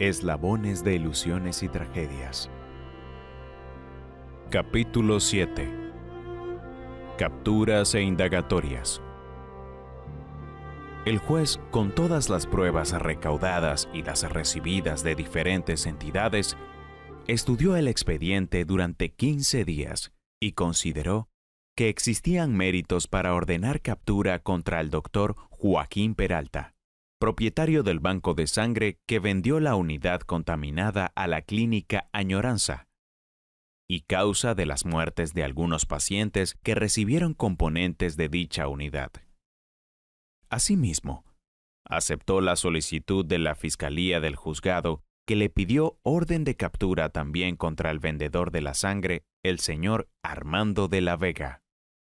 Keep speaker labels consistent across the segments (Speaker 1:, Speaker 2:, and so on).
Speaker 1: Eslabones de ilusiones y tragedias. Capítulo 7. Capturas e indagatorias. El juez, con todas las pruebas recaudadas y las recibidas de diferentes entidades, estudió el expediente durante 15 días y consideró que existían méritos para ordenar captura contra el doctor Joaquín Peralta, propietario del banco de sangre que vendió la unidad contaminada a la clínica Añoranza, y causa de las muertes de algunos pacientes que recibieron componentes de dicha unidad. Asimismo, aceptó la solicitud de la Fiscalía del Juzgado que le pidió orden de captura también contra el vendedor de la sangre, el señor Armando de la Vega,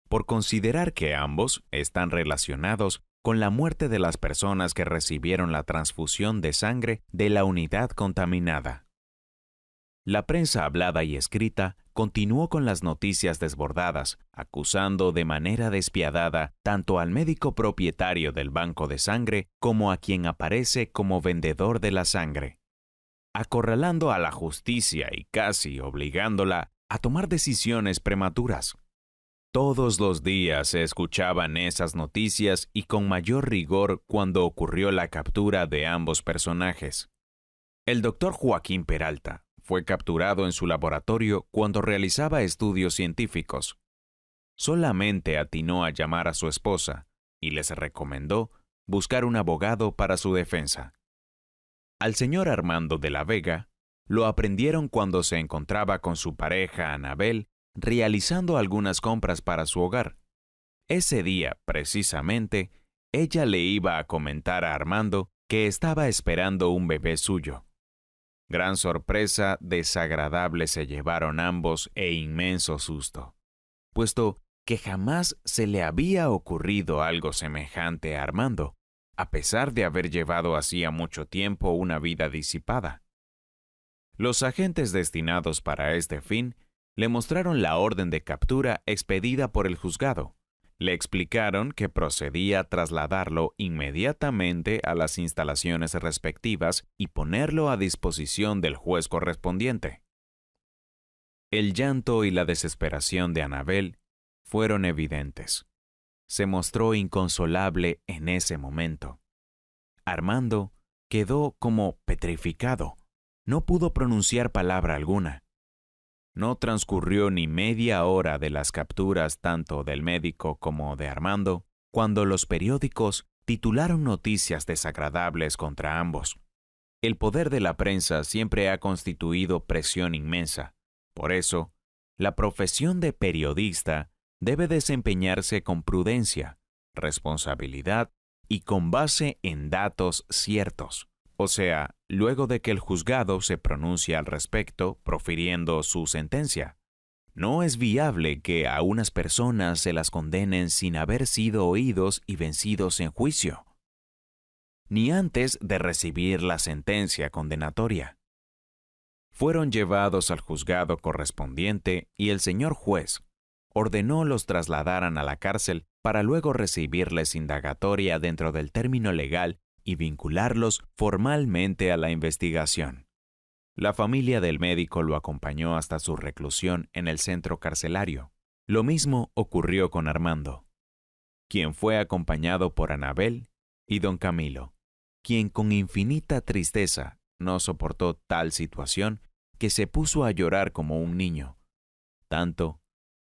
Speaker 1: por considerar que ambos están relacionados con la muerte de las personas que recibieron la transfusión de sangre de la unidad contaminada. La prensa hablada y escrita continuó con las noticias desbordadas, acusando de manera despiadada tanto al médico propietario del banco de sangre como a quien aparece como vendedor de la sangre, acorralando a la justicia y casi obligándola a tomar decisiones prematuras. Todos los días se escuchaban esas noticias y con mayor rigor cuando ocurrió la captura de ambos personajes. El doctor Joaquín Peralta fue capturado en su laboratorio cuando realizaba estudios científicos. Solamente atinó a llamar a su esposa y les recomendó buscar un abogado para su defensa. Al señor Armando de la Vega lo aprendieron cuando se encontraba con su pareja Anabel realizando algunas compras para su hogar. Ese día, precisamente, ella le iba a comentar a Armando que estaba esperando un bebé suyo. Gran sorpresa desagradable se llevaron ambos e inmenso susto, puesto que jamás se le había ocurrido algo semejante a Armando, a pesar de haber llevado hacía mucho tiempo una vida disipada. Los agentes destinados para este fin le mostraron la orden de captura expedida por el juzgado. Le explicaron que procedía a trasladarlo inmediatamente a las instalaciones respectivas y ponerlo a disposición del juez correspondiente. El llanto y la desesperación de Anabel fueron evidentes. Se mostró inconsolable en ese momento. Armando quedó como petrificado. No pudo pronunciar palabra alguna. No transcurrió ni media hora de las capturas tanto del médico como de Armando, cuando los periódicos titularon noticias desagradables contra ambos. El poder de la prensa siempre ha constituido presión inmensa. Por eso, la profesión de periodista debe desempeñarse con prudencia, responsabilidad y con base en datos ciertos. O sea, luego de que el juzgado se pronuncie al respecto, profiriendo su sentencia. No es viable que a unas personas se las condenen sin haber sido oídos y vencidos en juicio, ni antes de recibir la sentencia condenatoria. Fueron llevados al juzgado correspondiente y el señor juez ordenó los trasladaran a la cárcel para luego recibirles indagatoria dentro del término legal y vincularlos formalmente a la investigación. La familia del médico lo acompañó hasta su reclusión en el centro carcelario. Lo mismo ocurrió con Armando, quien fue acompañado por Anabel y don Camilo, quien con infinita tristeza no soportó tal situación que se puso a llorar como un niño, tanto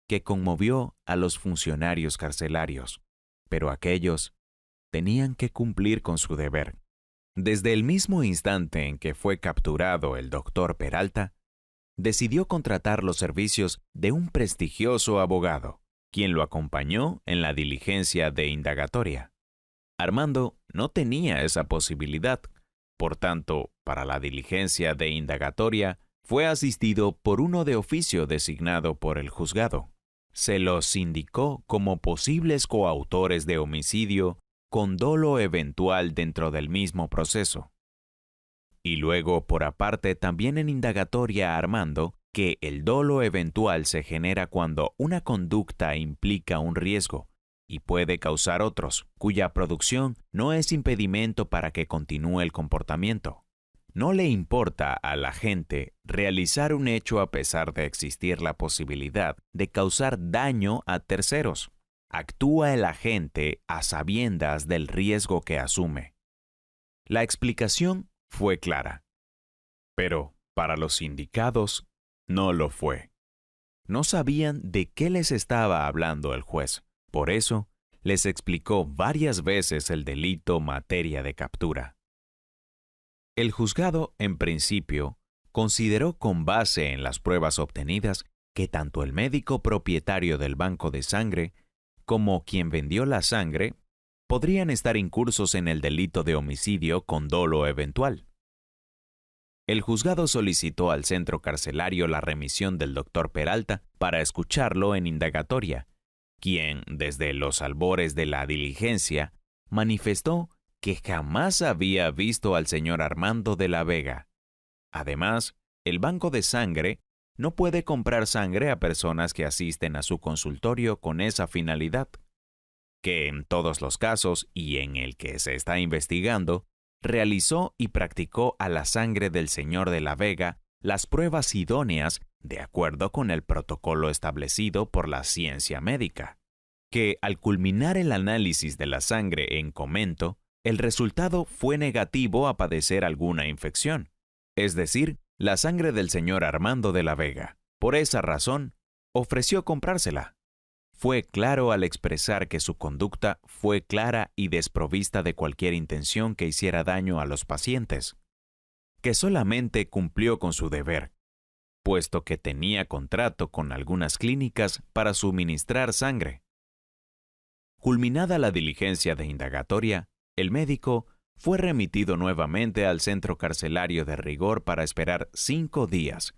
Speaker 1: que conmovió a los funcionarios carcelarios, pero aquellos tenían que cumplir con su deber. Desde el mismo instante en que fue capturado el doctor Peralta, decidió contratar los servicios de un prestigioso abogado, quien lo acompañó en la diligencia de indagatoria. Armando no tenía esa posibilidad, por tanto, para la diligencia de indagatoria, fue asistido por uno de oficio designado por el juzgado. Se los indicó como posibles coautores de homicidio con dolo eventual dentro del mismo proceso. Y luego, por aparte, también en indagatoria a Armando, que el dolo eventual se genera cuando una conducta implica un riesgo y puede causar otros, cuya producción no es impedimento para que continúe el comportamiento. No le importa a la gente realizar un hecho a pesar de existir la posibilidad de causar daño a terceros. Actúa el agente a sabiendas del riesgo que asume. La explicación fue clara, pero para los sindicados no lo fue. No sabían de qué les estaba hablando el juez. Por eso, les explicó varias veces el delito materia de captura. El juzgado, en principio, consideró con base en las pruebas obtenidas que tanto el médico propietario del banco de sangre como quien vendió la sangre podrían estar incursos en el delito de homicidio con dolo eventual. El juzgado solicitó al centro carcelario la remisión del doctor Peralta para escucharlo en indagatoria, quien, desde los albores de la diligencia, manifestó que jamás había visto al señor Armando de la Vega. Además, el banco de sangre no puede comprar sangre a personas que asisten a su consultorio con esa finalidad, que en todos los casos y en el que se está investigando, realizó y practicó a la sangre del señor de la Vega las pruebas idóneas de acuerdo con el protocolo establecido por la ciencia médica, que al culminar el análisis de la sangre en comento, el resultado fue negativo a padecer alguna infección, es decir, la sangre del señor Armando de la Vega. Por esa razón, ofreció comprársela. Fue claro al expresar que su conducta fue clara y desprovista de cualquier intención que hiciera daño a los pacientes, que solamente cumplió con su deber, puesto que tenía contrato con algunas clínicas para suministrar sangre. Culminada la diligencia de indagatoria, el médico fue remitido nuevamente al centro carcelario de rigor para esperar 5 días,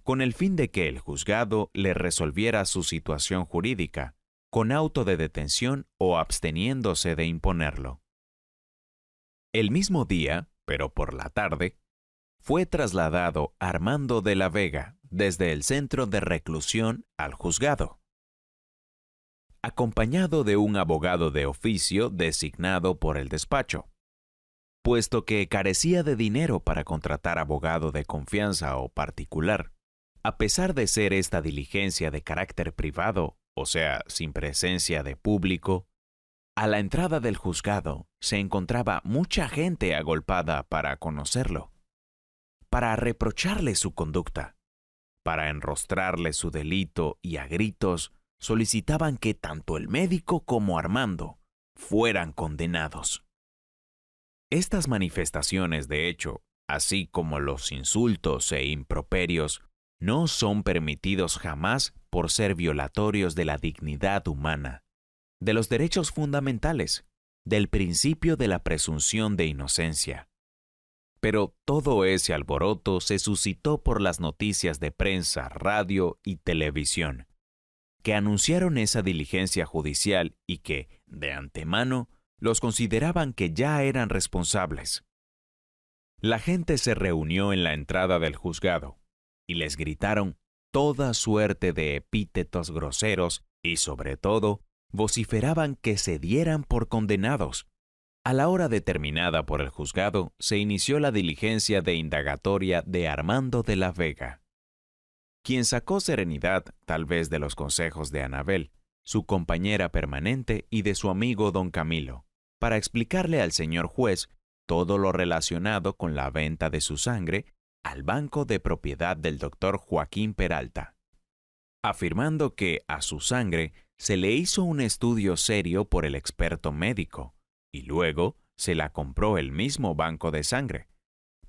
Speaker 1: con el fin de que el juzgado le resolviera su situación jurídica, con auto de detención o absteniéndose de imponerlo. El mismo día, pero por la tarde, fue trasladado Armando de la Vega desde el centro de reclusión al juzgado, acompañado de un abogado de oficio designado por el despacho, puesto que carecía de dinero para contratar abogado de confianza o particular. A pesar de ser esta diligencia de carácter privado, o sea, sin presencia de público, a la entrada del juzgado se encontraba mucha gente agolpada para conocerlo, para reprocharle su conducta, para enrostrarle su delito y a gritos solicitaban que tanto el médico como Armando fueran condenados. Estas manifestaciones, de hecho, así como los insultos e improperios, no son permitidos jamás por ser violatorios de la dignidad humana, de los derechos fundamentales, del principio de la presunción de inocencia. Pero todo ese alboroto se suscitó por las noticias de prensa, radio y televisión, que anunciaron esa diligencia judicial y que, de antemano, los consideraban que ya eran responsables. La gente se reunió en la entrada del juzgado y les gritaron toda suerte de epítetos groseros y, sobre todo, vociferaban que se dieran por condenados. A la hora determinada por el juzgado, se inició la diligencia de indagatoria de Armando de la Vega, quien sacó serenidad tal vez de los consejos de Anabel, su compañera permanente, y de su amigo don Camilo, para explicarle al señor juez todo lo relacionado con la venta de su sangre al banco de propiedad del doctor Joaquín Peralta, afirmando que a su sangre se le hizo un estudio serio por el experto médico y luego se la compró el mismo banco de sangre,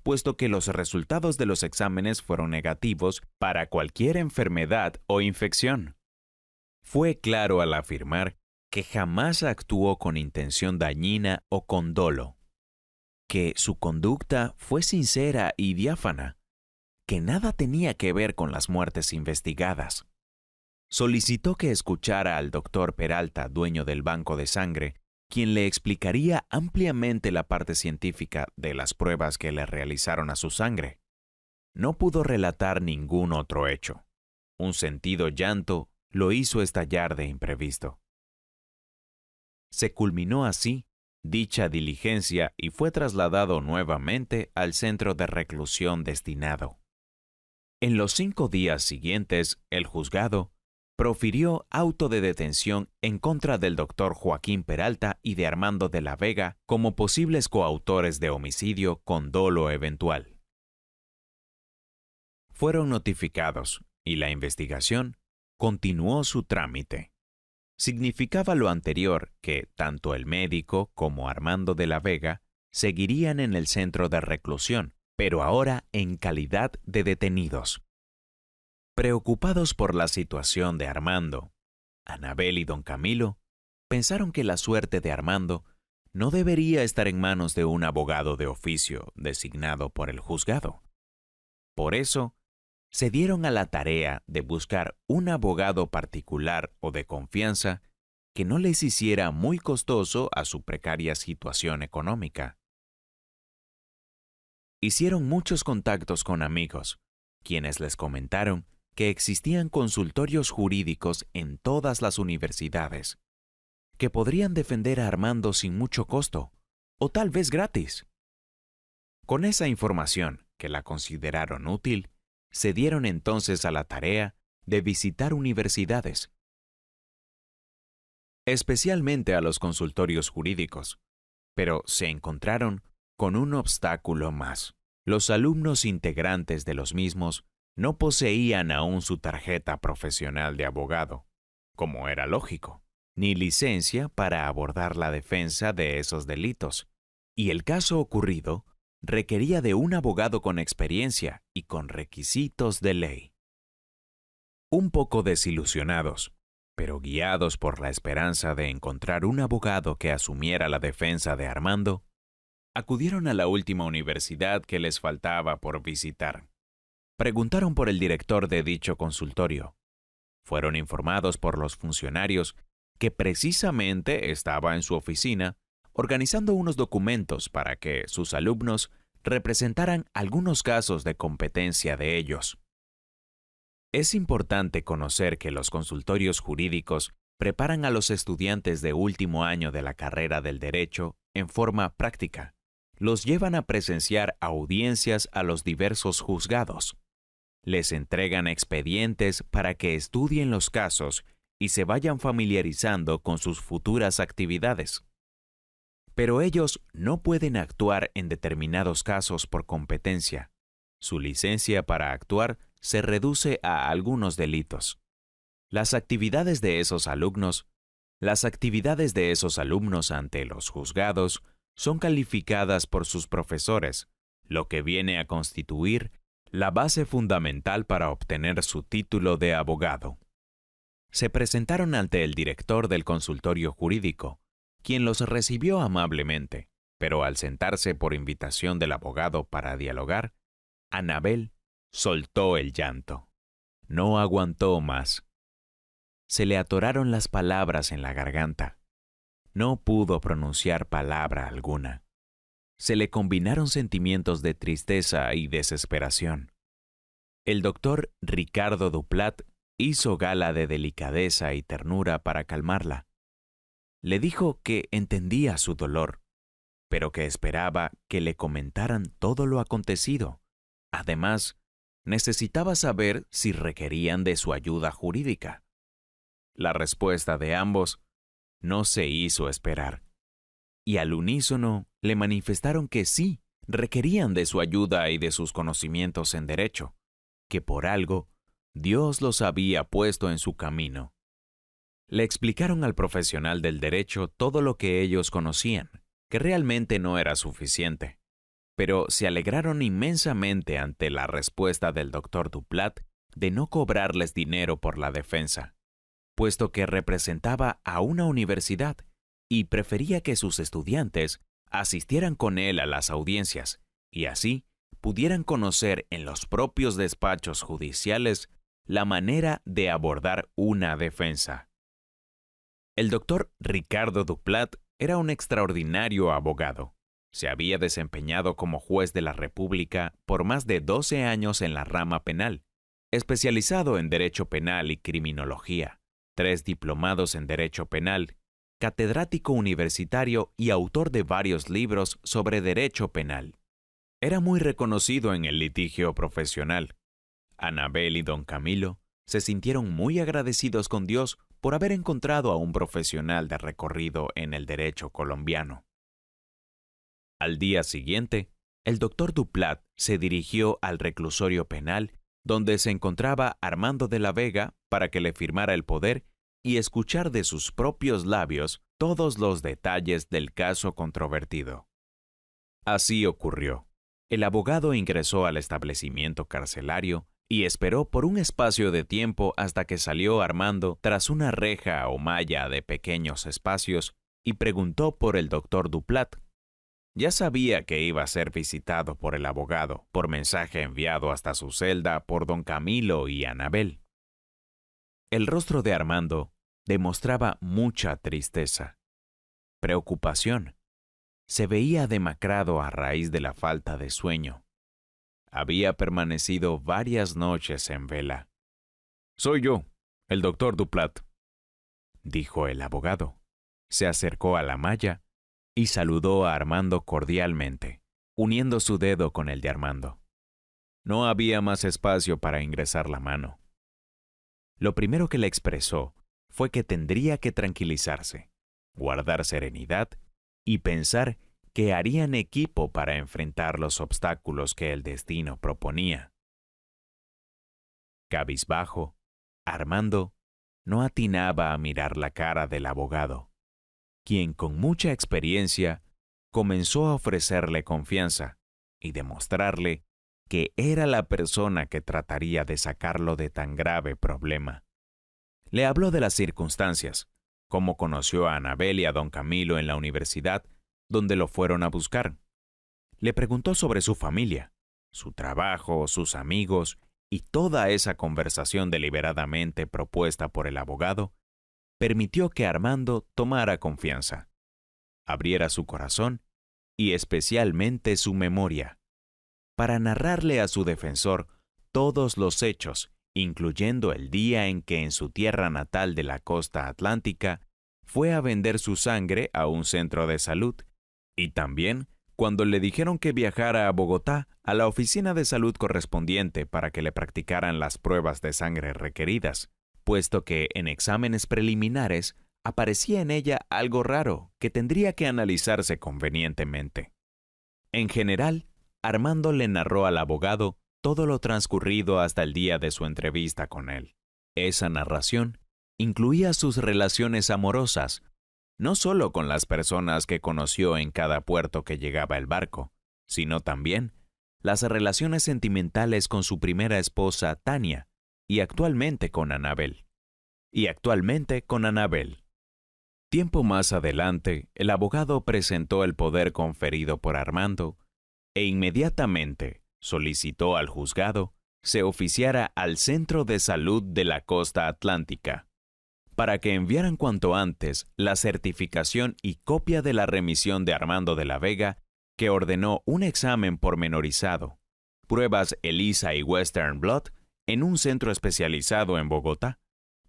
Speaker 1: puesto que los resultados de los exámenes fueron negativos para cualquier enfermedad o infección. Fue claro al afirmar que jamás actuó con intención dañina o con dolo, que su conducta fue sincera y diáfana, que nada tenía que ver con las muertes investigadas. Solicitó que escuchara al doctor Peralta, dueño del banco de sangre, quien le explicaría ampliamente la parte científica de las pruebas que le realizaron a su sangre. No pudo relatar ningún otro hecho. Un sentido llanto lo hizo estallar de imprevisto. Se culminó así dicha diligencia y fue trasladado nuevamente al centro de reclusión destinado. En los 5 días siguientes, el juzgado profirió auto de detención en contra del doctor Joaquín Peralta y de Armando de la Vega como posibles coautores de homicidio con dolo eventual. Fueron notificados y la investigación continuó su trámite. Significaba lo anterior que tanto el médico como Armando de la Vega seguirían en el centro de reclusión, pero ahora en calidad de detenidos. Preocupados por la situación de Armando, Anabel y don Camilo pensaron que la suerte de Armando no debería estar en manos de un abogado de oficio designado por el juzgado. Por eso, se dieron a la tarea de buscar un abogado particular o de confianza que no les hiciera muy costoso a su precaria situación económica. Hicieron muchos contactos con amigos, quienes les comentaron que existían consultorios jurídicos en todas las universidades, que podrían defender a Armando sin mucho costo, o tal vez gratis. Con esa información, que la consideraron útil, se dieron entonces a la tarea de visitar universidades, especialmente a los consultorios jurídicos, pero se encontraron con un obstáculo más. Los alumnos integrantes de los mismos no poseían aún su tarjeta profesional de abogado, como era lógico, ni licencia para abordar la defensa de esos delitos, y el caso ocurrido requería de un abogado con experiencia y con requisitos de ley. Un poco desilusionados, pero guiados por la esperanza de encontrar un abogado que asumiera la defensa de Armando, acudieron a la última universidad que les faltaba por visitar. Preguntaron por el director de dicho consultorio. Fueron informados por los funcionarios que precisamente estaba en su oficina organizando unos documentos para que sus alumnos representaran algunos casos de competencia de ellos. Es importante conocer que los consultorios jurídicos preparan a los estudiantes de último año de la carrera del derecho en forma práctica. Los llevan a presenciar audiencias a los diversos juzgados. Les entregan expedientes para que estudien los casos y se vayan familiarizando con sus futuras actividades. Pero ellos no pueden actuar en determinados casos por competencia. Su licencia para actuar se reduce a algunos delitos. Las actividades de esos alumnos ante los juzgados son calificadas por sus profesores, lo que viene a constituir la base fundamental para obtener su título de abogado. Se presentaron ante el director del consultorio jurídico, quien los recibió amablemente, pero al sentarse por invitación del abogado para dialogar, Anabel soltó el llanto. No aguantó más. Se le atoraron las palabras en la garganta. No pudo pronunciar palabra alguna. Se le combinaron sentimientos de tristeza y desesperación. El doctor Ricardo Duplat hizo gala de delicadeza y ternura para calmarla. Le dijo que entendía su dolor, pero que esperaba que le comentaran todo lo acontecido. Además, necesitaba saber si requerían de su ayuda jurídica. La respuesta de ambos no se hizo esperar, y al unísono le manifestaron que sí, requerían de su ayuda y de sus conocimientos en derecho, que por algo Dios los había puesto en su camino. Le explicaron al profesional del derecho todo lo que ellos conocían, que realmente no era suficiente, pero se alegraron inmensamente ante la respuesta del doctor Duplat de no cobrarles dinero por la defensa, puesto que representaba a una universidad y prefería que sus estudiantes asistieran con él a las audiencias y así pudieran conocer en los propios despachos judiciales la manera de abordar una defensa. El doctor Ricardo Duplat era un extraordinario abogado. Se había desempeñado como juez de la República por más de 12 años en la rama penal, especializado en Derecho Penal y Criminología, 3 diplomados en Derecho Penal catedrático universitario y autor de varios libros sobre derecho penal. Era muy reconocido en el litigio profesional. Anabel y don Camilo se sintieron muy agradecidos con Dios por haber encontrado a un profesional de recorrido en el derecho colombiano. Al día siguiente, el doctor Duplat se dirigió al reclusorio penal donde se encontraba Armando de la Vega para que le firmara el poder y escuchar de sus propios labios todos los detalles del caso controvertido. Así ocurrió. El abogado ingresó al establecimiento carcelario y esperó por un espacio de tiempo hasta que salió Armando tras una reja o malla de pequeños espacios y preguntó por el doctor Duplat. Ya sabía que iba a ser visitado por el abogado, por mensaje enviado hasta su celda por don Camilo y Anabel. El rostro de Armando demostraba mucha tristeza, preocupación. Se veía demacrado a raíz de la falta de sueño. Había permanecido varias noches en vela. «Soy yo, el doctor Duplat», dijo el abogado. Se acercó a la malla y saludó a Armando cordialmente, uniendo su dedo con el de Armando. No había más espacio para ingresar la mano. Lo primero que le expresó fue que tendría que tranquilizarse, guardar serenidad y pensar que harían equipo para enfrentar los obstáculos que el destino proponía. Cabizbajo, Armando no atinaba a mirar la cara del abogado, quien con mucha experiencia comenzó a ofrecerle confianza y demostrarle que era la persona que trataría de sacarlo de tan grave problema. Le habló de las circunstancias, cómo conoció a Anabel y a don Camilo en la universidad, donde lo fueron a buscar. Le preguntó sobre su familia, su trabajo, sus amigos, y toda esa conversación deliberadamente propuesta por el abogado permitió que Armando tomara confianza, abriera su corazón y especialmente su memoria, para narrarle a su defensor todos los hechos, incluyendo el día en que en su tierra natal de la costa atlántica fue a vender su sangre a un centro de salud, y también cuando le dijeron que viajara a Bogotá a la oficina de salud correspondiente para que le practicaran las pruebas de sangre requeridas, puesto que en exámenes preliminares aparecía en ella algo raro que tendría que analizarse convenientemente. En general, Armando le narró al abogado todo lo transcurrido hasta el día de su entrevista con él. Esa narración incluía sus relaciones amorosas, no solo con las personas que conoció en cada puerto que llegaba el barco, sino también las relaciones sentimentales con su primera esposa, Tania, y actualmente con Anabel. Tiempo más adelante, el abogado presentó el poder conferido por Armando e inmediatamente solicitó al juzgado se oficiara al Centro de Salud de la Costa Atlántica para que enviaran cuanto antes la certificación y copia de la remisión de Armando de la Vega, que ordenó un examen pormenorizado, pruebas ELISA y Western Blot en un centro especializado en Bogotá,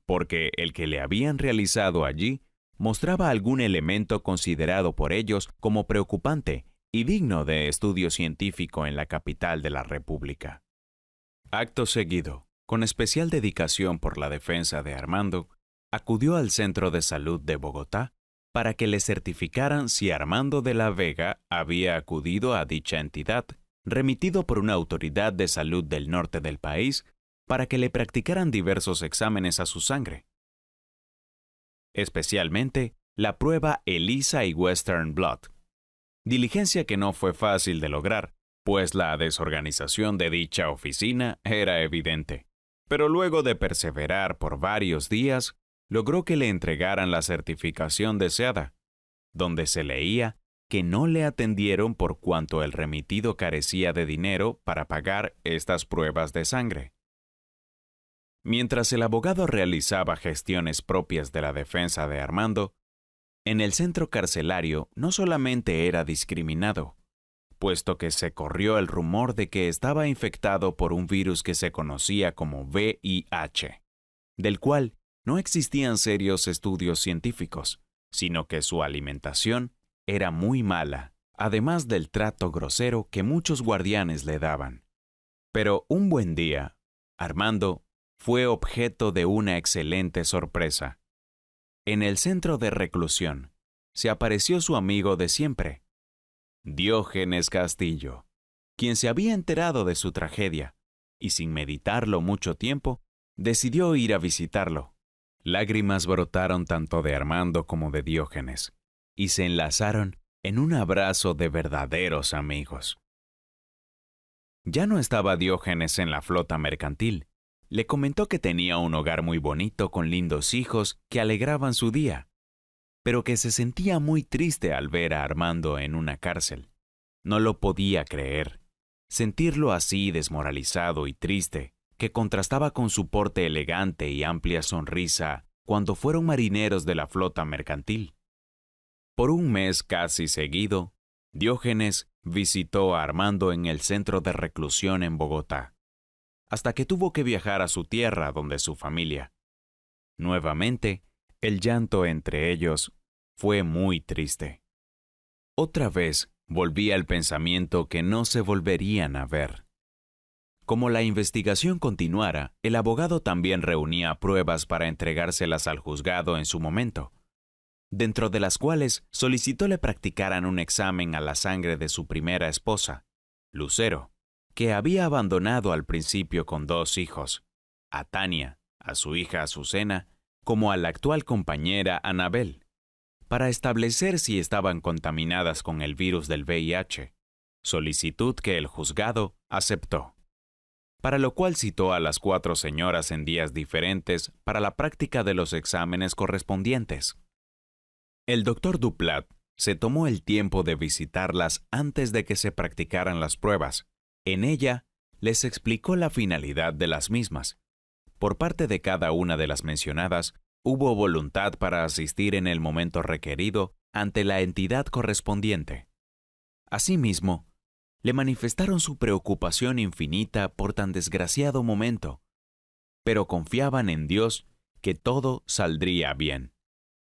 Speaker 1: porque el que le habían realizado allí mostraba algún elemento considerado por ellos como preocupante y digno de estudio científico en la capital de la República. Acto seguido, con especial dedicación por la defensa de Armando, acudió al Centro de Salud de Bogotá para que le certificaran si Armando de la Vega había acudido a dicha entidad, remitido por una autoridad de salud del norte del país, para que le practicaran diversos exámenes a su sangre, especialmente la prueba ELISA y Western Blot, diligencia que no fue fácil de lograr, pues la desorganización de dicha oficina era evidente. Pero luego de perseverar por varios días, logró que le entregaran la certificación deseada, donde se leía que no le atendieron por cuanto el remitido carecía de dinero para pagar estas pruebas de sangre. Mientras el abogado realizaba gestiones propias de la defensa de Armando, en el centro carcelario no solamente era discriminado, puesto que se corrió el rumor de que estaba infectado por un virus que se conocía como VIH, del cual no existían serios estudios científicos, sino que su alimentación era muy mala, además del trato grosero que muchos guardianes le daban. Pero un buen día, Armando fue objeto de una excelente sorpresa. En el centro de reclusión se apareció su amigo de siempre, Diógenes Castillo, quien se había enterado de su tragedia y sin meditarlo mucho tiempo, decidió ir a visitarlo. Lágrimas brotaron tanto de Armando como de Diógenes y se enlazaron en un abrazo de verdaderos amigos. Ya no estaba Diógenes en la flota mercantil. Le comentó que tenía un hogar muy bonito con lindos hijos que alegraban su día, pero que se sentía muy triste al ver a Armando en una cárcel. No lo podía creer. Sentirlo así desmoralizado y triste, que contrastaba con su porte elegante y amplia sonrisa cuando fueron marineros de la flota mercantil. Por un mes casi seguido, Diógenes visitó a Armando en el centro de reclusión en Bogotá, hasta que tuvo que viajar a su tierra donde su familia. Nuevamente, el llanto entre ellos fue muy triste. Otra vez volvía el pensamiento que no se volverían a ver. Como la investigación continuara, el abogado también reunía pruebas para entregárselas al juzgado en su momento, dentro de las cuales solicitó le practicaran un examen a la sangre de su primera esposa, Lucero, que había abandonado al principio con 2 hijos, a Tania, a su hija Azucena, como a la actual compañera Anabel, para establecer si estaban contaminadas con el virus del VIH, solicitud que el juzgado aceptó, para lo cual citó a las 4 señoras en días diferentes para la práctica de los exámenes correspondientes. El doctor Duplat se tomó el tiempo de visitarlas antes de que se practicaran las pruebas. En ella, les explicó la finalidad de las mismas. Por parte de cada una de las mencionadas, hubo voluntad para asistir en el momento requerido ante la entidad correspondiente. Asimismo, le manifestaron su preocupación infinita por tan desgraciado momento, pero confiaban en Dios que todo saldría bien.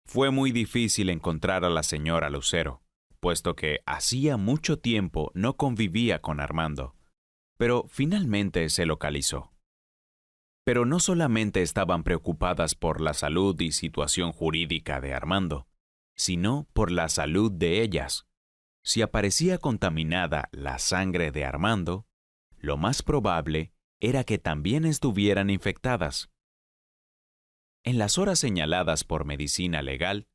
Speaker 1: Fue muy difícil encontrar a la señora Lucero, puesto que hacía mucho tiempo no convivía con Armando, pero finalmente se localizó. Pero no solamente estaban preocupadas por la salud y situación jurídica de Armando, sino por la salud de ellas. Si aparecía contaminada la sangre de Armando, lo más probable era que también estuvieran infectadas. En las horas señaladas por medicina legal,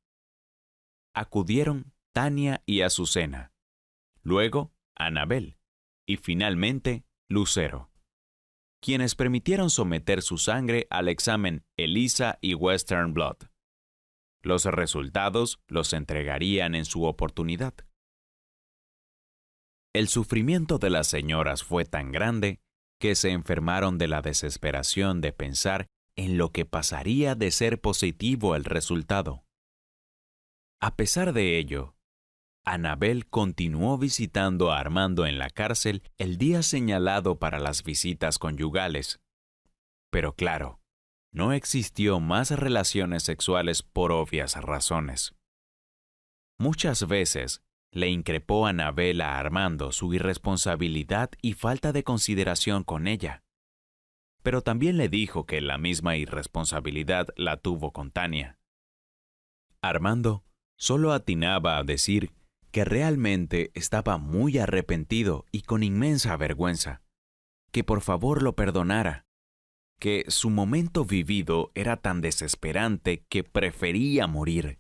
Speaker 1: acudieron Tania y Azucena, luego Anabel y finalmente Lucero, quienes permitieron someter su sangre al examen ELISA y Western Blot. Los resultados los entregarían en su oportunidad. El sufrimiento de las señoras fue tan grande que se enfermaron de la desesperación de pensar en lo que pasaría de ser positivo el resultado. A pesar de ello, Anabel continuó visitando a Armando en la cárcel el día señalado para las visitas conyugales. Pero claro, no existió más relaciones sexuales por obvias razones. Muchas veces le increpó Anabel a Armando su irresponsabilidad y falta de consideración con ella. Pero también le dijo que la misma irresponsabilidad la tuvo con Tania. Armando solo atinaba a decir que realmente estaba muy arrepentido y con inmensa vergüenza, que por favor lo perdonara, que su momento vivido era tan desesperante que prefería morir.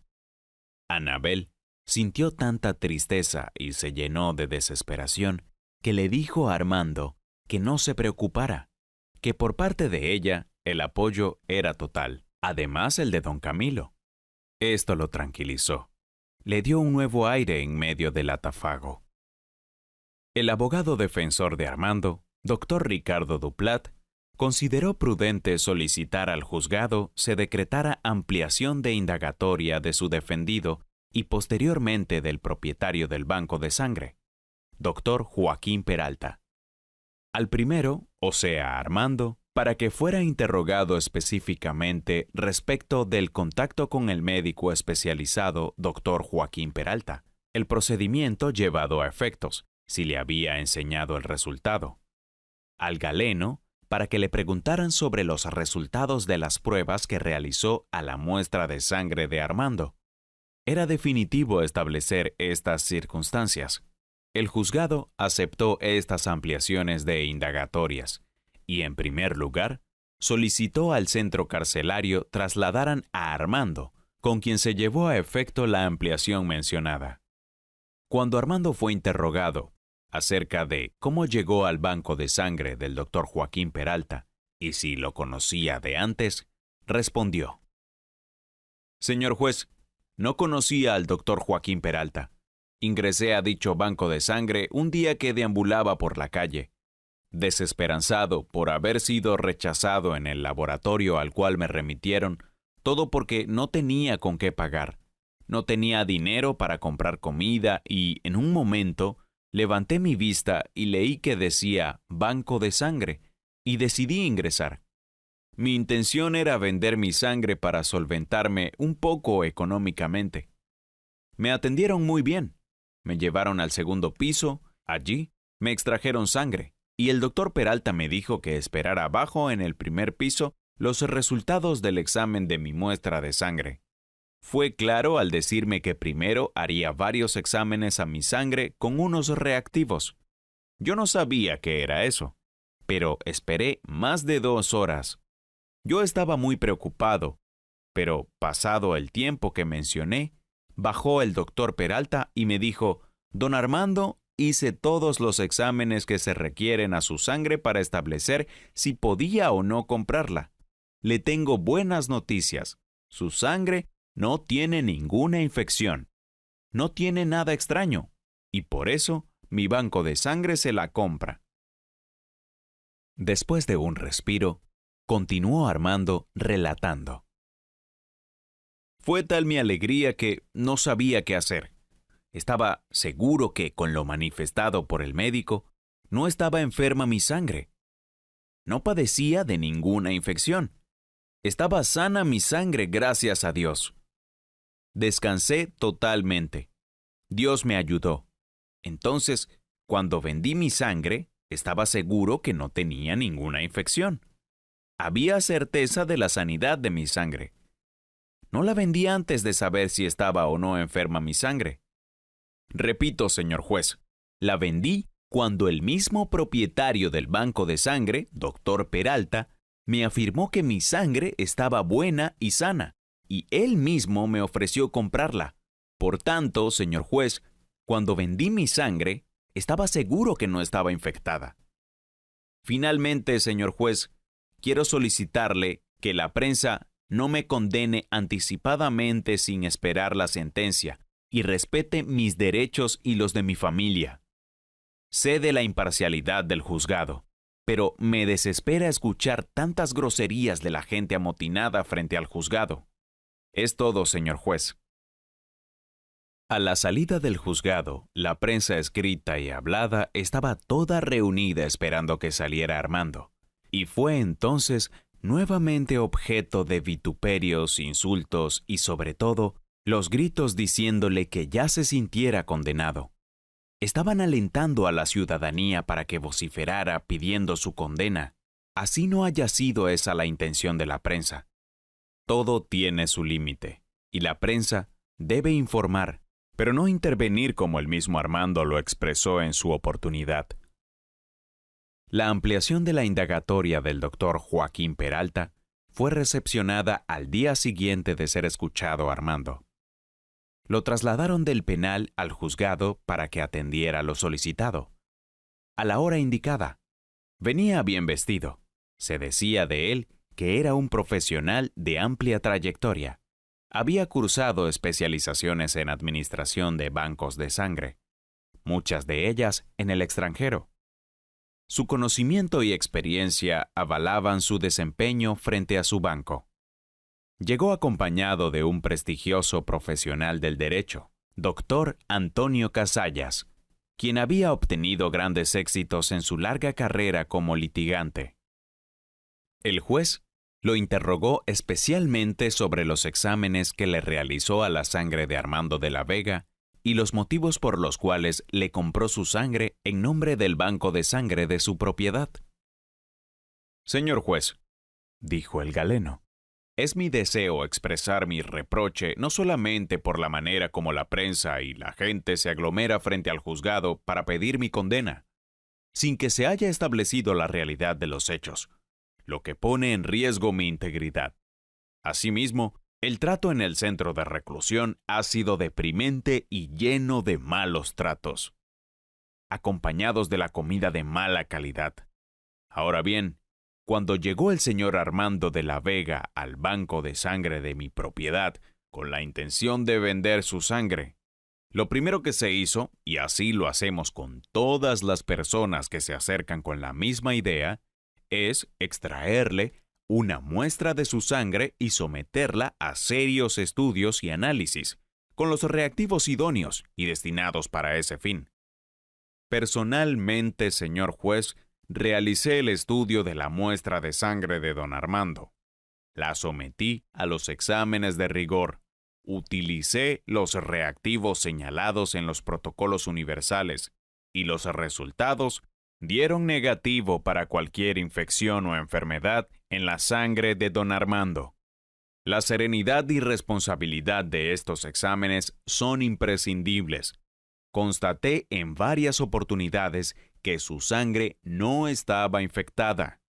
Speaker 1: Anabel sintió tanta tristeza y se llenó de desesperación que le dijo a Armando que no se preocupara, que por parte de ella el apoyo era total, además el de don Camilo. Esto lo tranquilizó. Le dio un nuevo aire en medio del atafago. El abogado defensor de Armando, doctor Ricardo Duplat, consideró prudente solicitar al juzgado se decretara ampliación de indagatoria de su defendido y posteriormente del propietario del banco de sangre, doctor Joaquín Peralta. Al primero, o sea Armando, para que fuera interrogado específicamente respecto del contacto con el médico especializado Dr. Joaquín Peralta, el procedimiento llevado a efectos, si le había enseñado el resultado. Al galeno, para que le preguntaran sobre los resultados de las pruebas que realizó a la muestra de sangre de Armando. Era definitivo establecer estas circunstancias. El juzgado aceptó estas ampliaciones de indagatorias y, en primer lugar, solicitó al centro carcelario trasladaran a Armando, con quien se llevó a efecto la ampliación mencionada. Cuando Armando fue interrogado acerca de cómo llegó al banco de sangre del doctor Joaquín Peralta y si lo conocía de antes, respondió: «Señor juez, no conocía al doctor Joaquín Peralta. Ingresé a dicho banco de sangre un día que deambulaba por la calle, desesperanzado por haber sido rechazado en el laboratorio al cual me remitieron, todo porque no tenía con qué pagar. No tenía dinero para comprar comida y, en un momento, levanté mi vista y leí que decía Banco de Sangre y decidí ingresar. Mi intención era vender mi sangre para solventarme un poco económicamente. Me atendieron muy bien. Me llevaron al segundo piso, allí me extrajeron sangre, y el doctor Peralta me dijo que esperara abajo en el primer piso los resultados del examen de mi muestra de sangre. Fue claro al decirme que primero haría varios exámenes a mi sangre con unos reactivos. Yo no sabía qué era eso, pero esperé más de 2 horas. Yo estaba muy preocupado, pero pasado el tiempo que mencioné, bajó el doctor Peralta y me dijo: «Don Armando, hice todos los exámenes que se requieren a su sangre para establecer si podía o no comprarla. Le tengo buenas noticias. Su sangre no tiene ninguna infección. No tiene nada extraño, y por eso mi banco de sangre se la compra». Después de un respiro, continuó Armando relatando: «Fue tal mi alegría que no sabía qué hacer. Estaba seguro que, con lo manifestado por el médico, no estaba enferma mi sangre. No padecía de ninguna infección. Estaba sana mi sangre, gracias a Dios. Descansé totalmente. Dios me ayudó. Entonces, cuando vendí mi sangre, estaba seguro que no tenía ninguna infección. Había certeza de la sanidad de mi sangre. No la vendí antes de saber si estaba o no enferma mi sangre. Repito, señor juez, la vendí cuando el mismo propietario del banco de sangre, doctor Peralta, me afirmó que mi sangre estaba buena y sana, y él mismo me ofreció comprarla. Por tanto, señor juez, cuando vendí mi sangre, estaba seguro que no estaba infectada. Finalmente, señor juez, quiero solicitarle que la prensa no me condene anticipadamente sin esperar la sentencia y respete mis derechos y los de mi familia. Sé de la imparcialidad del juzgado, pero me desespera escuchar tantas groserías de la gente amotinada frente al juzgado. Es todo, señor juez». A la salida del juzgado, la prensa escrita y hablada estaba toda reunida esperando que saliera Armando, y fue entonces nuevamente objeto de vituperios, insultos y, sobre todo, los gritos diciéndole que ya se sintiera condenado. Estaban alentando a la ciudadanía para que vociferara pidiendo su condena. Así no haya sido esa la intención de la prensa. Todo tiene su límite, y la prensa debe informar, pero no intervenir como el mismo Armando lo expresó en su oportunidad. La ampliación de la indagatoria del doctor Joaquín Peralta fue recepcionada al día siguiente de ser escuchado Armando. Lo trasladaron del penal al juzgado para que atendiera lo solicitado. A la hora indicada, venía bien vestido. Se decía de él que era un profesional de amplia trayectoria. Había cursado especializaciones en administración de bancos de sangre, muchas de ellas en el extranjero. Su conocimiento y experiencia avalaban su desempeño frente a su banco. Llegó acompañado de un prestigioso profesional del derecho, doctor Antonio Casallas, quien había obtenido grandes éxitos en su larga carrera como litigante. El juez lo interrogó especialmente sobre los exámenes que le realizó a la sangre de Armando de la Vega y los motivos por los cuales le compró su sangre en nombre del banco de sangre de su propiedad. Señor juez, dijo el galeno, es mi deseo expresar mi reproche no solamente por la manera como la prensa y la gente se aglomera frente al juzgado para pedir mi condena, sin que se haya establecido la realidad de los hechos, lo que pone en riesgo mi integridad. Asimismo, el trato en el centro de reclusión ha sido deprimente y lleno de malos tratos, acompañados de la comida de mala calidad. Ahora bien, cuando llegó el señor Armando de la Vega al banco de sangre de mi propiedad con la intención de vender su sangre, lo primero que se hizo, y así lo hacemos con todas las personas que se acercan con la misma idea, es extraerle una muestra de su sangre y someterla a serios estudios y análisis, con los reactivos idóneos y destinados para ese fin. Personalmente, señor juez, realicé el estudio de la muestra de sangre de don Armando. La sometí a los exámenes de rigor. Utilicé los reactivos señalados en los protocolos universales y los resultados dieron negativo para cualquier infección o enfermedad en la sangre de don Armando. La serenidad y responsabilidad de estos exámenes son imprescindibles. Constaté en varias oportunidades que su sangre no estaba infectada.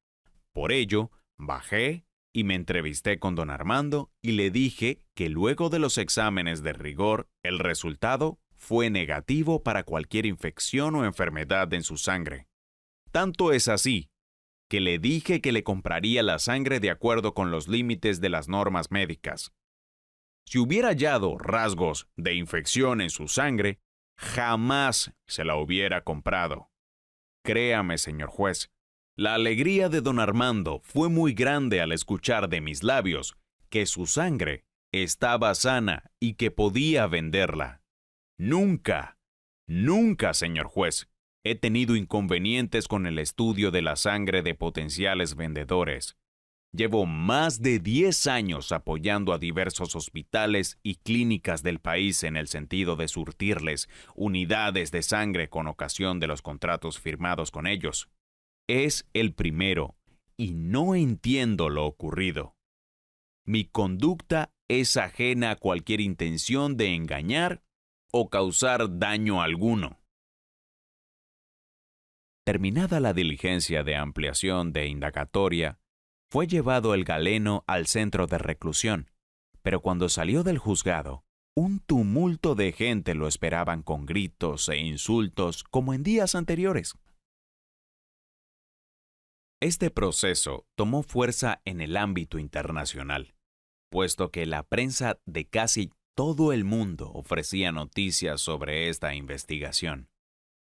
Speaker 1: Por ello, bajé y me entrevisté con don Armando y le dije que luego de los exámenes de rigor, el resultado fue negativo para cualquier infección o enfermedad en su sangre. Tanto es así que le dije que le compraría la sangre de acuerdo con los límites de las normas médicas. Si hubiera hallado rasgos de infección en su sangre, jamás se la hubiera comprado. Créame, señor juez, la alegría de don Armando fue muy grande al escuchar de mis labios que su sangre estaba sana y que podía venderla. Nunca, nunca, señor juez, he tenido inconvenientes con el estudio de la sangre de potenciales vendedores. Llevo más de 10 años apoyando a diversos hospitales y clínicas del país en el sentido de surtirles unidades de sangre con ocasión de los contratos firmados con ellos. Es el primero, y no entiendo lo ocurrido. Mi conducta es ajena a cualquier intención de engañar o causar daño alguno. Terminada la diligencia de ampliación de indagatoria, fue llevado el galeno al centro de reclusión, pero cuando salió del juzgado, un tumulto de gente lo esperaban con gritos e insultos como en días anteriores. Este proceso tomó fuerza en el ámbito internacional, puesto que la prensa de casi todo el mundo ofrecía noticias sobre esta investigación.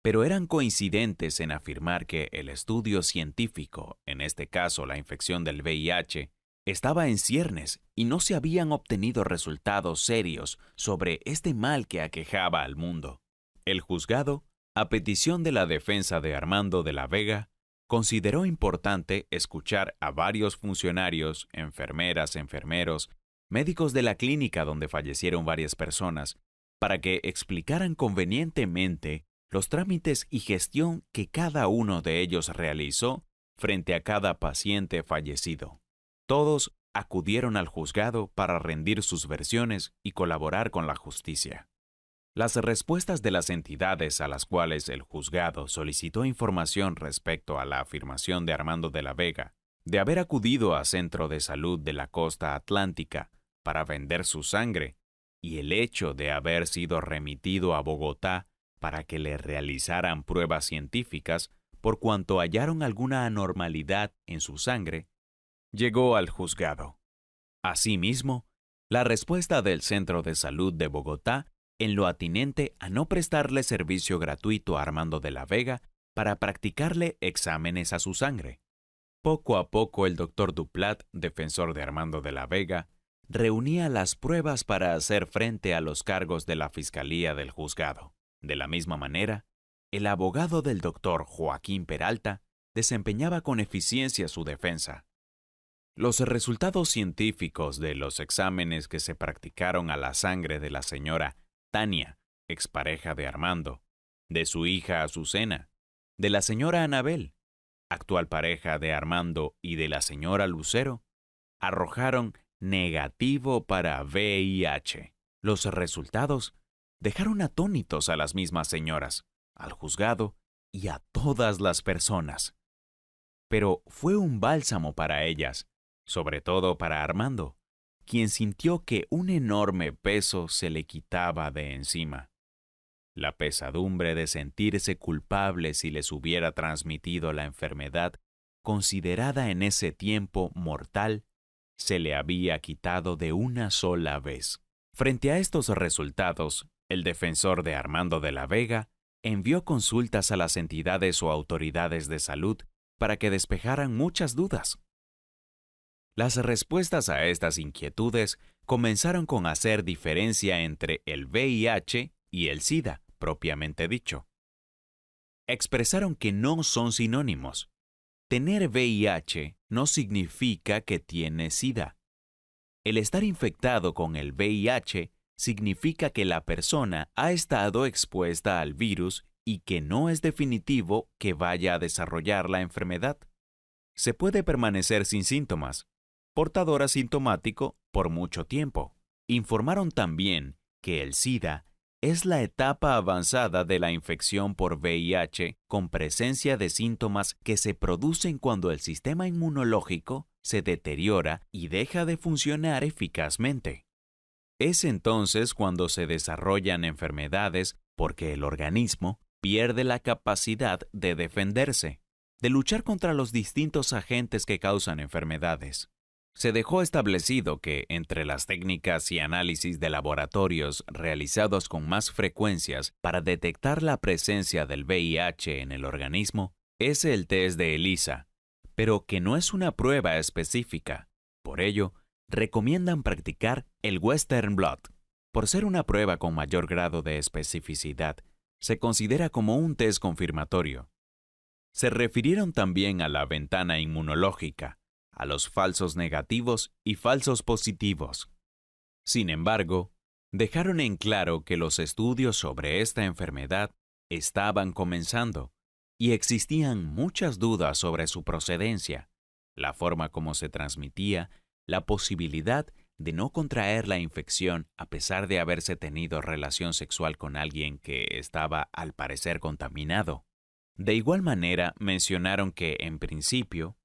Speaker 1: Pero eran coincidentes en afirmar que el estudio científico, en este caso la infección del VIH, estaba en ciernes y no se habían obtenido resultados serios sobre este mal que aquejaba al mundo. El juzgado, a petición de la defensa de Armando de la Vega, consideró importante escuchar a varios funcionarios, enfermeras, enfermeros, médicos de la clínica donde fallecieron varias personas, para que explicaran convenientemente los trámites y gestión que cada uno de ellos realizó frente a cada paciente fallecido. Todos acudieron al juzgado para rendir sus versiones y colaborar con la justicia. Las respuestas de las entidades a las cuales el juzgado solicitó información respecto a la afirmación de Armando de la Vega de haber acudido a Centro de Salud de la Costa Atlántica para vender su sangre y el hecho de haber sido remitido a Bogotá para que le realizaran pruebas científicas por cuanto hallaron alguna anormalidad en su sangre, llegó al juzgado. Asimismo, la respuesta del Centro de Salud de Bogotá en lo atinente a no prestarle servicio gratuito a Armando de la Vega para practicarle exámenes a su sangre. Poco a poco el doctor Duplat, defensor de Armando de la Vega, reunía las pruebas para hacer frente a los cargos de la Fiscalía del juzgado. De la misma manera, el abogado del doctor Joaquín Peralta desempeñaba con eficiencia su defensa. Los resultados científicos de los exámenes que se practicaron a la sangre de la señora Tania, expareja de Armando, de su hija Azucena, de la señora Anabel, actual pareja de Armando, y de la señora Lucero, arrojaron negativo para VIH. Los resultados dejaron atónitos a las mismas señoras, al juzgado y a todas las personas. Pero fue un bálsamo para ellas, sobre todo para Armando, quien sintió que un enorme peso se le quitaba de encima. La pesadumbre de sentirse culpable si les hubiera transmitido la enfermedad, considerada en ese tiempo mortal, se le había quitado de una sola vez. Frente a estos resultados, el defensor de Armando de la Vega envió consultas a las entidades o autoridades de salud para que despejaran muchas dudas. Las respuestas a estas inquietudes comenzaron con hacer diferencia entre el VIH y el SIDA, propiamente dicho. Expresaron que no son sinónimos. Tener VIH no significa que tiene SIDA. El estar infectado con el VIH significa que la persona ha estado expuesta al virus y que no es definitivo que vaya a desarrollar la enfermedad. Se puede permanecer sin síntomas, portador asintomático, por mucho tiempo. Informaron también que el SIDA es la etapa avanzada de la infección por VIH con presencia de síntomas que se producen cuando el sistema inmunológico se deteriora y deja de funcionar eficazmente. Es entonces cuando se desarrollan enfermedades porque el organismo pierde la capacidad de defenderse, de luchar contra los distintos agentes que causan enfermedades. Se dejó establecido que entre las técnicas y análisis de laboratorios realizados con más frecuencias para detectar la presencia del VIH en el organismo es el test de ELISA, pero que no es una prueba específica. Por ello, recomiendan practicar el Western Blot. Por ser una prueba con mayor grado de especificidad, se considera como un test confirmatorio. Se refirieron también a la ventana inmunológica, a los falsos negativos y falsos positivos. Sin embargo, dejaron en claro que los estudios sobre esta enfermedad estaban comenzando y existían muchas dudas sobre su procedencia, la forma como se transmitía, la posibilidad de no contraer la infección a pesar de haberse tenido relación sexual con alguien que estaba al parecer contaminado. De igual manera, mencionaron que, en principio,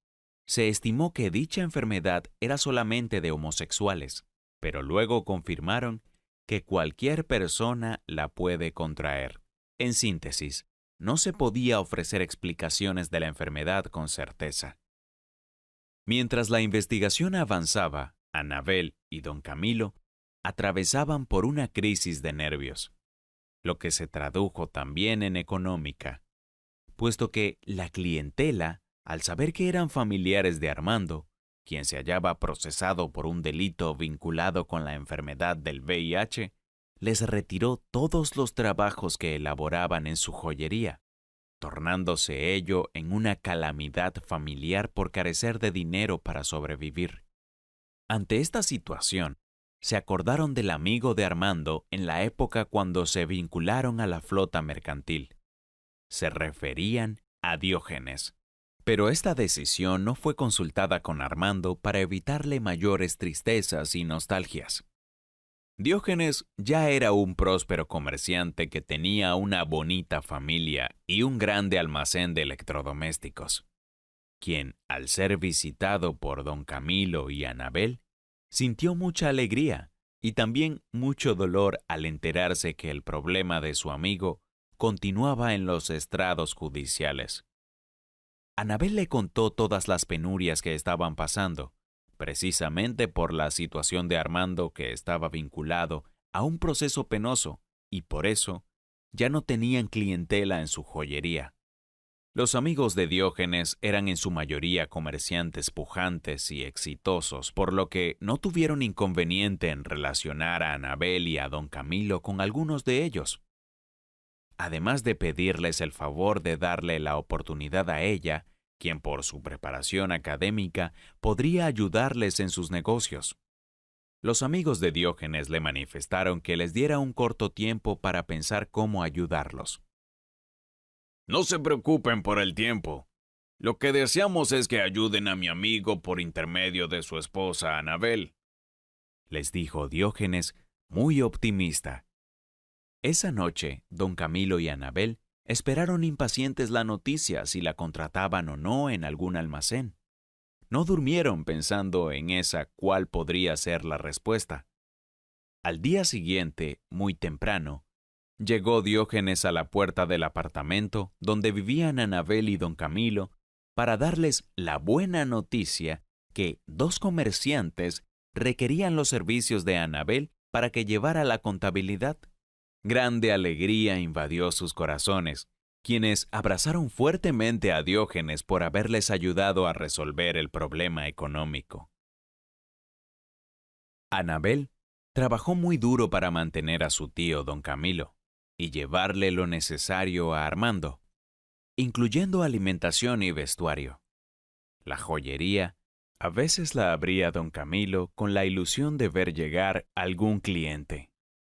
Speaker 1: se estimó que dicha enfermedad era solamente de homosexuales, pero luego confirmaron que cualquier persona la puede contraer. En síntesis, no se podía ofrecer explicaciones de la enfermedad con certeza. Mientras la investigación avanzaba, Anabel y don Camilo atravesaban por una crisis de nervios, lo que se tradujo también en económica, puesto que la clientela, al saber que eran familiares de Armando, quien se hallaba procesado por un delito vinculado con la enfermedad del VIH, les retiró todos los trabajos que elaboraban en su joyería, tornándose ello en una calamidad familiar por carecer de dinero para sobrevivir. Ante esta situación, se acordaron del amigo de Armando en la época cuando se vincularon a la flota mercantil. Se referían a Diógenes. Pero esta decisión no fue consultada con Armando para evitarle mayores tristezas y nostalgias. Diógenes ya era un próspero comerciante que tenía una bonita familia y un grande almacén de electrodomésticos, quien, al ser visitado por don Camilo y Anabel, sintió mucha alegría y también mucho dolor al enterarse que el problema de su amigo continuaba en los estrados judiciales. Anabel le contó todas las penurias que estaban pasando, precisamente por la situación de Armando, que estaba vinculado a un proceso penoso y por eso ya no tenían clientela en su joyería. Los amigos de Diógenes eran en su mayoría comerciantes pujantes y exitosos, por lo que no tuvieron inconveniente en relacionar a Anabel y a don Camilo con algunos de ellos. Además de pedirles el favor de darle la oportunidad a ella quien por su preparación académica podría ayudarles en sus negocios. Los amigos de Diógenes le manifestaron que les diera un corto tiempo para pensar cómo ayudarlos.
Speaker 2: No se preocupen por el tiempo. Lo que deseamos es que ayuden a mi amigo por intermedio de su esposa Anabel,
Speaker 1: les dijo Diógenes, muy optimista. Esa noche, don Camilo y Anabel esperaron impacientes la noticia si la contrataban o no en algún almacén. No durmieron pensando en cuál podría ser la respuesta. Al día siguiente, muy temprano, llegó Diógenes a la puerta del apartamento donde vivían Anabel y don Camilo para darles la buena noticia que 2 comerciantes requerían los servicios de Anabel para que llevara la contabilidad. Grande alegría invadió sus corazones, quienes abrazaron fuertemente a Diógenes por haberles ayudado a resolver el problema económico. Anabel trabajó muy duro para mantener a su tío don Camilo y llevarle lo necesario a Armando, incluyendo alimentación y vestuario. La joyería a veces la abría don Camilo con la ilusión de ver llegar algún cliente,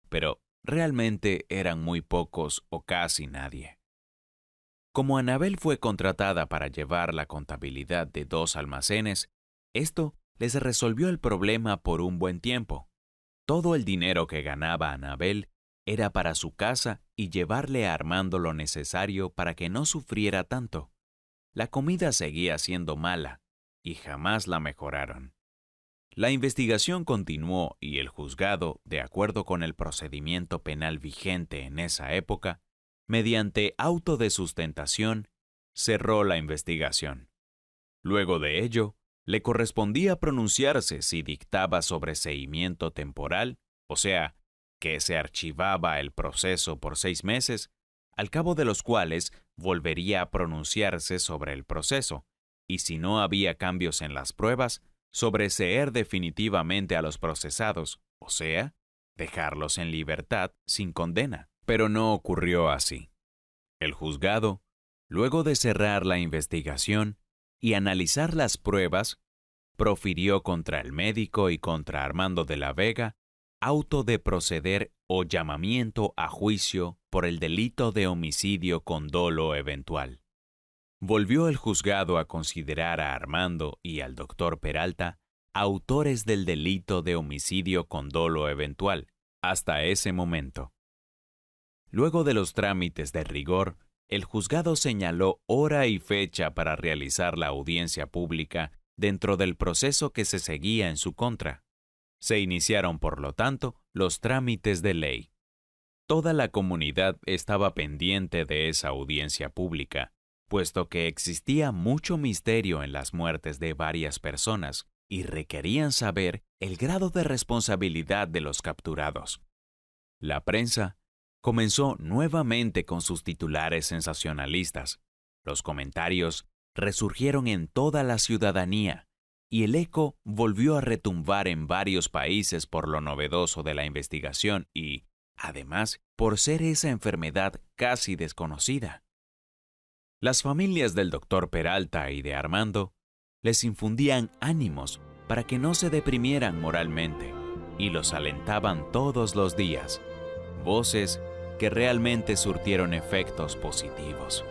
Speaker 1: pero realmente eran muy pocos o casi nadie. Como Anabel fue contratada para llevar la contabilidad de 2 almacenes, esto les resolvió el problema por un buen tiempo. Todo el dinero que ganaba Anabel era para su casa y llevarle a Armando lo necesario para que no sufriera tanto. La comida seguía siendo mala y jamás la mejoraron. La investigación continuó y el juzgado, de acuerdo con el procedimiento penal vigente en esa época, mediante auto de sustentación, cerró la investigación. Luego de ello, le correspondía pronunciarse si dictaba sobreseimiento temporal, o sea, que se archivaba el proceso por 6 meses, al cabo de los cuales volvería a pronunciarse sobre el proceso, y si no había cambios en las pruebas, sobreseer definitivamente a los procesados, o sea, dejarlos en libertad sin condena. Pero no ocurrió así. El juzgado, luego de cerrar la investigación y analizar las pruebas, profirió contra el médico y contra Armando de la Vega auto de proceder o llamamiento a juicio por el delito de homicidio con dolo eventual. Volvió el juzgado a considerar a Armando y al doctor Peralta autores del delito de homicidio con dolo eventual hasta ese momento. Luego de los trámites de rigor, el juzgado señaló hora y fecha para realizar la audiencia pública dentro del proceso que se seguía en su contra. Se iniciaron, por lo tanto, los trámites de ley. Toda la comunidad estaba pendiente de esa audiencia pública, puesto que existía mucho misterio en las muertes de varias personas y requerían saber el grado de responsabilidad de los capturados. La prensa comenzó nuevamente con sus titulares sensacionalistas. Los comentarios resurgieron en toda la ciudadanía y el eco volvió a retumbar en varios países por lo novedoso de la investigación y, además, por ser esa enfermedad casi desconocida. Las familias del doctor Peralta y de Armando les infundían ánimos para que no se deprimieran moralmente y los alentaban todos los días, voces que realmente surtieron efectos positivos.